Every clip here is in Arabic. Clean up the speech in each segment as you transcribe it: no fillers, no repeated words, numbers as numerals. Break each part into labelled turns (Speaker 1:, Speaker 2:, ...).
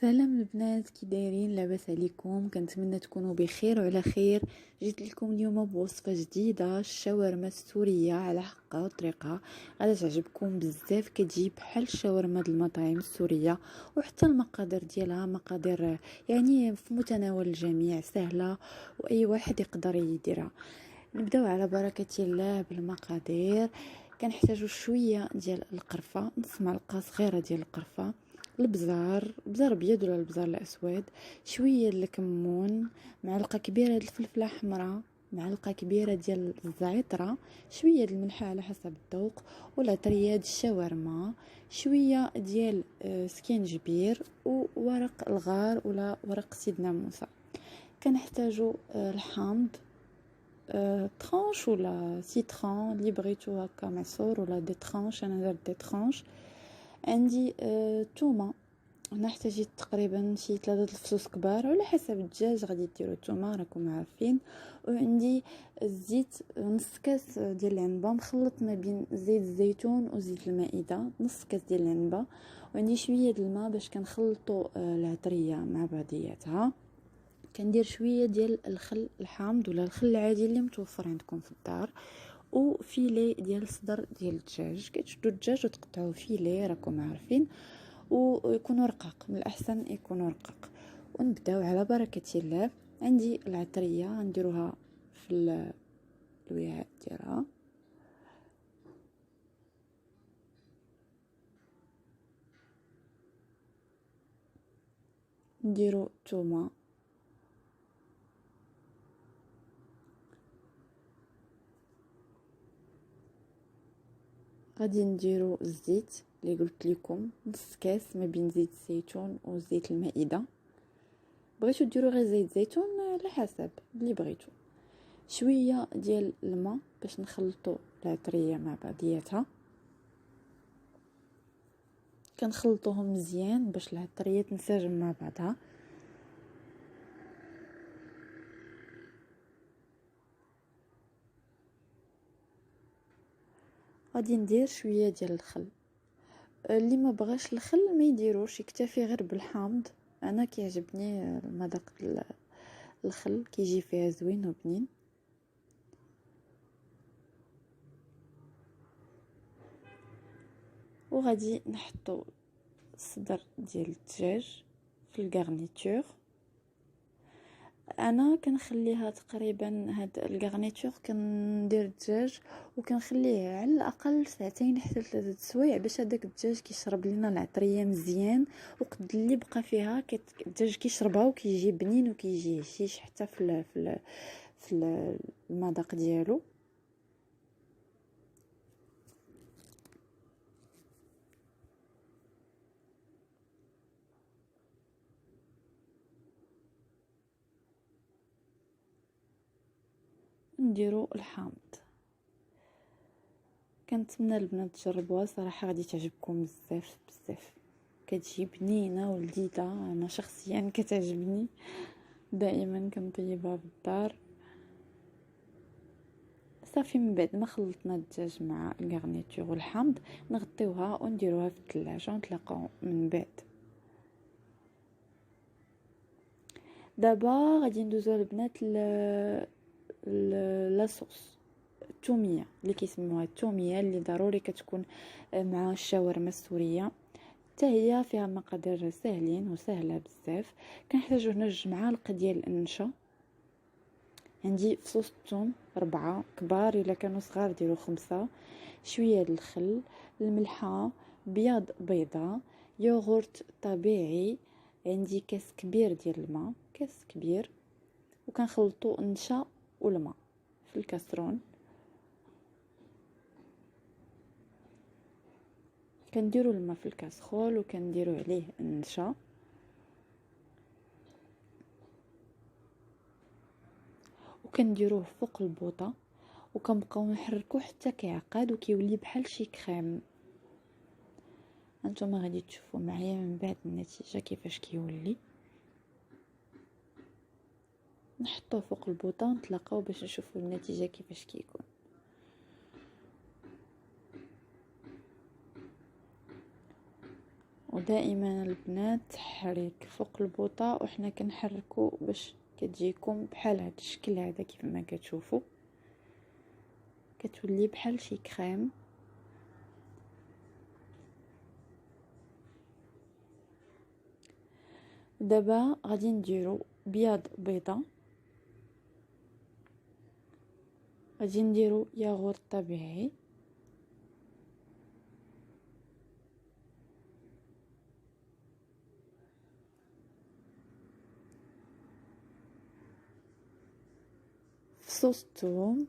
Speaker 1: سلام البنات، كي دايرين؟ لاباس عليكم؟ كنتمنى تكونوا بخير وعلى خير. جيت لكم اليوم بوصفه جديده، الشاورما السوريه على حقها وطريقها. غادي تعجبكم بزاف، كتجي بحال الشاورما ديال المطاعم السوريه، وحتى المقادير ديالها مقادير يعني في متناول الجميع، سهله واي واحد يقدر يديرها. نبداو على بركه الله بالمقادير. كنحتاجو شويه ديال القرفه، نص معلقه صغيره ديال القرفه، البزار ابيض ولا البزار الاسود، شويه الكمون، معلقه كبيره ديال الفلفله حمراء، معلقه كبيره ديال الزعتره، شويه ديال الملح على حسب الذوق، ولا طرياد الشاورما، شويه ديال سكينجبير، وورق الغار ولا ورق سيدنا موسى. كنحتاجو الحامض، ترانش ولا سيترون اللي بغيتو، هكا معصور ولا دي ترانش، انا درت دي ترانش. عندي تومه، هنا احتاجيت تقريبا شي 3 الفصوص كبار، على حسب الدجاج غادي ديروا التومه راكم عارفين. وعندي الزيت، نص كاس ديال العنبه مخلط ما بين زيت الزيتون وزيت المائده، نص كاس ديال العنبه. وعندي شويه د الماء باش كنخلطوا العطريه مع بعضياتها. كندير شويه ديال الخل الحامض ولا الخل العادي اللي متوفر عندكم في الدار، وفيلي ديال الصدر ديال الدجاج. كتشدوا الدجاج وتقطعوه فيلي راكم عارفين، ويكونوا رقاق، من الاحسن يكونوا رقاق. ونبداو على بركه الله. عندي العطريه نديروها في الوعاء ديالها، نديرو الثومه، غادي نديرو الزيت اللي قلت لكم نص كاس ما بين زيت الزيتون وزيت المائده. بغيتو ديروا غير زيت زيتون على حسب اللي بغيتو. شويه ديال الماء باش نخلطوا العطريه مع بعضياتها، كنخلطوهم مزيان باش العطريه تنسجم مع بعضها. غادي ندير شويه ديال الخل، اللي ما بغاش الخل ما يديروش، يكتفي غير بالحامض. انا كيعجبني المذاق الخل، كيجي فيها زوين وبنين. وغادي نحطو الصدر ديال الدجاج في الغارنيتور. انا كنخليها تقريبا هاد الغارنيتور، كندير الدجاج وكنخليه على الاقل ساعتين حتى 3 سوايع باش هذاك الدجاج كيشرب لينا العطريه مزيان، وقد اللي بقى فيها الدجاج كيشربها وكيجي بنين وكيجي هشيش حتى في المذاق ديالو. نديرو الحامض. كنتمنى البنات تجربوها، صراحه غادي تعجبكم بزاف بزاف، كتجي بنينه ولذيذه. انا شخصيا كتعجبني، دائما كنطيبها في الدار. صافي، من بعد ما خلطنا الدجاج مع الغارنيتور والحامض نغطيوها ونديروها في الثلاجه ونتلاقاو من بعد. دابا غادي ندوزو البنات لاصوص الثوميه اللي كيسموها الثوميه، اللي ضروري كتكون مع الشاورما السوريه. حتى هي فيها مقادير سهلين وسهله بزاف. كنحتاجو هنا 2 معالق ديال النشا، عندي فصوص الثوم 4 كبار، الا كانوا صغار ديروا 5، شويه ديال الخل، الملحه، بياض بيضه، يوغورت طبيعي، عندي كاس كبير ديال الماء، كاس كبير. وكنخلطوا النشا والماء في الكاسرون. كنديروا الماء في الكاسرول وكنديروا عليه النشا، وكنديروه فوق البوطه، وكنبقاو نحركوه حتى كيعقد وكيولي بحال شي كريم. انتما غادي تشوفوا معايا من بعد النتيجه كيفاش كيولي. نحطوه فوق البوطه ونتلاقاو باش نشوفوا النتيجه كيفاش كيكون. ودائما البنات تحريك فوق البوطه وحنا كنحركو باش كتجيكم بحال هذا الشكل هذا كيف ما كتشوفوا، كتولي بحال شي كريم. دابا غادي نديرو بياض بيضه، غادي نديرو ياغورت طبيعي، فصوص الثوم،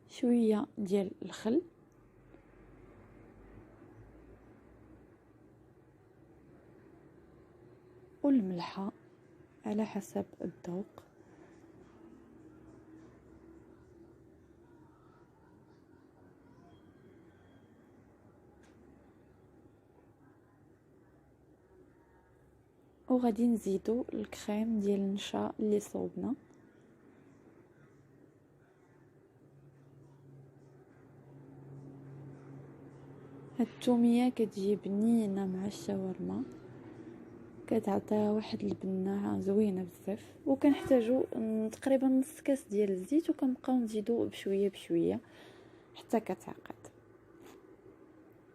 Speaker 1: شويه ديال الخل، والملحه على حسب الذوق. وغادي نزيدو الكريم ديال النشا اللي صوبنا. هاد الثوميه كتجي بنينه مع الشاورما، كتعطيها واحد البنه زوينه بزاف. وكنحتاجو تقريبا نص كاس ديال الزيت، وكنبقاو نزيدو بشويه بشويه حتى كتعقد.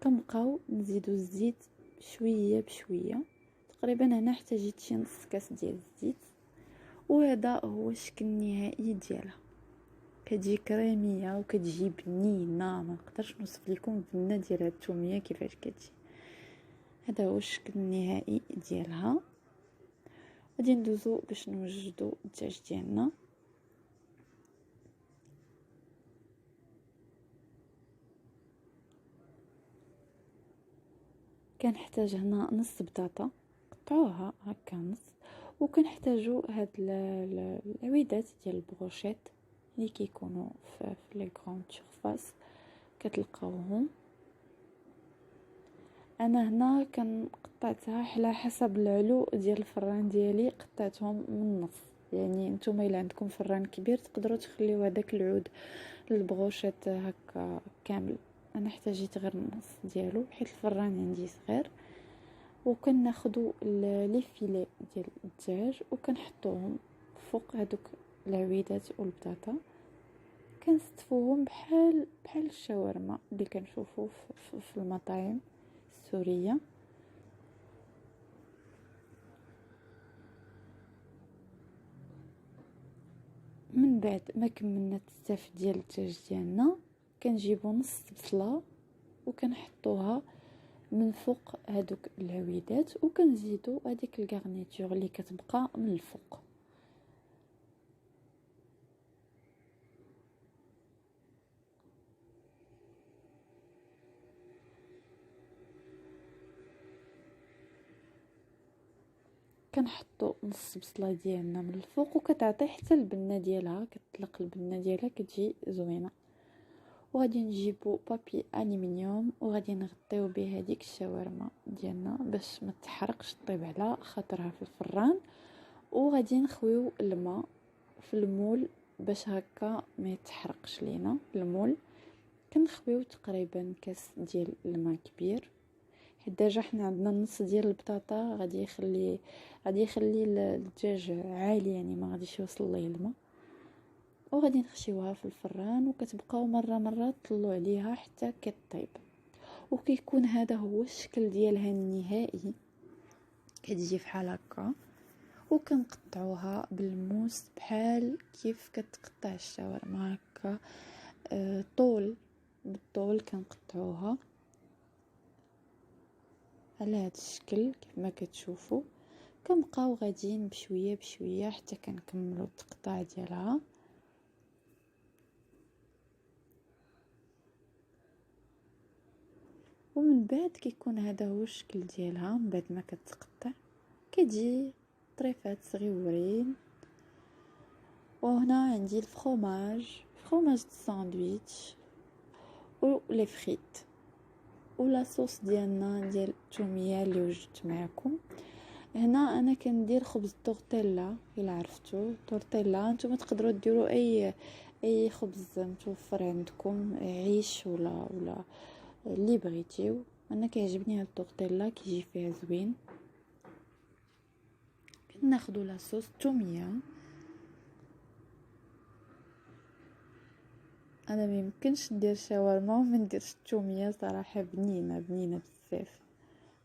Speaker 1: كنبقاو نزيدو الزيت شويه بشويه، تقريبا هنا احتاجيت شي نص كاس ديال الزيت. وهذا هو الشكل النهائي ديالها، كتجي كريميه وكتجي بنينه، ما نقدرش نوصف لكم البنه ديال هاد الثوميه كيفاش كتجي. هذا هو الشكل النهائي ديالها. غادي ندوزو باش نوجدو الدجاج ديالنا. كنحتاج هنا نص بطاطا، قطعوها هكا نص. وكنحتاجو هاد العويدات ديال البروشيت اللي كيكونوا في لي غروند سورفاس، كتلقاوهم. انا هنا قطعتها على حسب العلو ديال الفران ديالي، قطعتهم من النص. يعني نتوما الا عندكم فران كبير تقدروا تخليو هذاك العود البروشيت هكا كامل. انا احتاجيت غير النص ديالو حيت الفران عندي صغير. وكناخذوا لي فيلي ديال الدجاج وكنحطوهم فوق هذوك العويدات والبطاطا، كنستفوهم بحال الشاورما اللي كنشوفوا في المطاعم السوريه. من بعد ما كملنا التستاف ديال الدجاج ديالنا، كنجيبو نص بصله وكنحطوها من فوق هذوك العويدات، وكنزيدو هذيك الغارنيتور اللي كتبقى من الفوق. كنحطو نص بصله ديالنا من الفوق، وكتعطي حتى البنه ديالها، كتطلق البنه ديالها كتجي زوينه. وغادي نجيبو بابي الومنيوم وغادي نغطيو به هذيك الشاورما ديالنا باش ما تحرقش، طيب على خاطرها في الفران. وغادي نخويو الماء في المول باش هكا ما يتحرقش لينا المول. كنخويو تقريبا كاس ديال الماء كبير، حيت ديجا حنا عندنا النص ديال البطاطا غادي يخلي الدجاج عالي، يعني ما غاديش يوصل ليه الماء. وغادي نخشيوها في الفران، وكتبقاو مره تطلعوا عليها حتى كطيب. وكيكون هذا هو الشكل ديالها النهائي، كتجي بحال هكا. وكنقطعوها بالموس بحال كيف كتقطع الشاورما هكا، طول بالطول كنقطعوها على هذا الشكل كيف ما كتشوفوا. كنبقاو غاديين بشويه بشويه حتى كنكملوا التقطاع ديالها. ومن بعد كيكون هذا هو الشكل ديالها. من بعد ما كتقطع كتجي طريفات صغيورين. وهنا عندي الفرomage الساندويتش ولي فريت ولا صوص ديالنا ديال الثوميه اللي وجدت معكم. هنا انا كندير خبز تورتيلا، الا عرفتو تورتيلا. نتوما تقدروا ديروا اي خبز متوفر عندكم، عيش ولا اللي بغيتيو. انا كيعجبني هاد الطورتيلا كيجي فيها زوين. كناخدو لاصوص الثوميه. انا ما يمكنش ندير شاورما وما نديرش الثوميه صراحه، بنينه بزاف،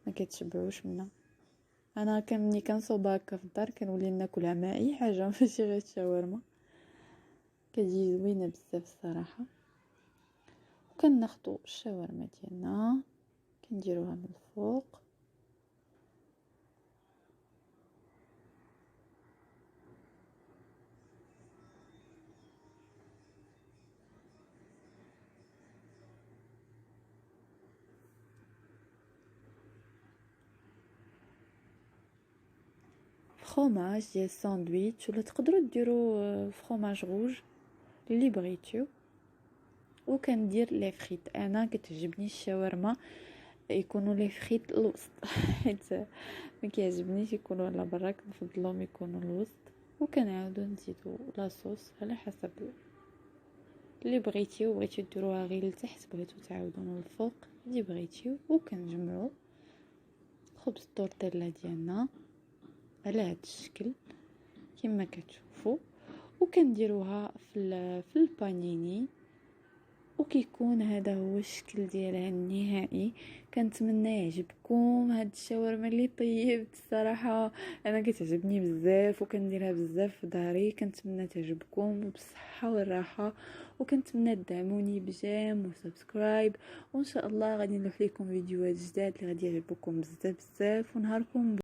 Speaker 1: ما كتشبعوش منها. انا ملي كنصوب هكا في الدار كنولي ناكلها مع اي حاجه ماشي غير الشاورما، كتجي زوينه بزاف الصراحه. وكناخدو الشاورما ديالنا كنديروها من الفوق. فروماج ديال الساندويتش، ولا تقدروا ديروا فروماج روج اللي بغيتو. وكندير لي فريت. انا كتعجبني الشاورما يكونوا لي فريت الوسط حيت ما كيعجبنيش يكونوا على برا، كنفضلهم يكونوا الوسط. وكنعاودو نزيدو لاصوص على حسب اللي بغيتو ديروها غير لتحت، بغيتو تعاودوها للفوق اللي بغيتو. وكنجمعو خبز الطورتيلا ديالنا على هاد الشكل كما كتشوفوا، وكنديروها في البانيني. وكيكون هذا هو الشكل ديالها النهائي. كنتمنى يعجبكم هاد الشاورما اللي طيبت الصراحه. انا كتعجبني بزاف وكنديرها بزاف في داري. كنتمنى تعجبكم بالصحه والراحه، وكنتمنى تدعموني بجيم وسبسكرايب. وان شاء الله غادي نلوح لكم فيديوهات جداد اللي غادي يعجبكم بزاف ونهاركم